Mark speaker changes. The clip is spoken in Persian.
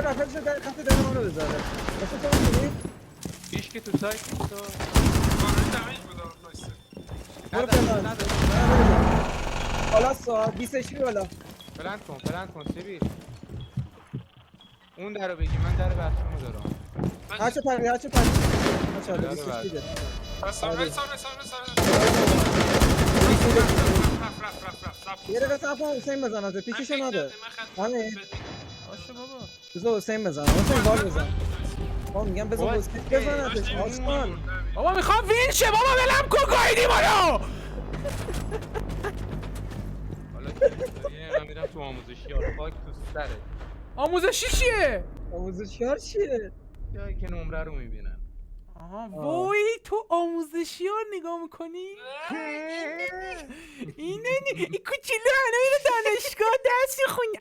Speaker 1: داره رفتش در خط در ما رو بذاره واسه تو می‌بینی
Speaker 2: هیچ که تو سایت نیست
Speaker 3: دمیج بود وایسه.
Speaker 1: برو فلان حالا سا 20 اچ پی بالا
Speaker 2: پلند کن سیبیل. اون درو بگی من در بچه‌مو دارم.
Speaker 1: هرچه پری هرچه 20 اچ پی ده یه دقیقه صبر کن حسین بزنه پیکشو نده همین
Speaker 4: باشه بابا.
Speaker 1: بذار حسین بزنه حسین بال بزن ما میگم بذار حسین بزنتش آسمان
Speaker 4: بابا میخوام وین شه بابا ولم کن گایدی ما رو.
Speaker 2: حالا که من میرم تو آموزشیار خاک تو سرت.
Speaker 4: آموزشی چیه؟
Speaker 1: آموزشیار چیه
Speaker 2: جایی که نمره رو میبینن.
Speaker 4: آها وای تو آموزشیار نگاه میکنی؟ اینه این کوچولو هنو میره دانشگاه درس خونی.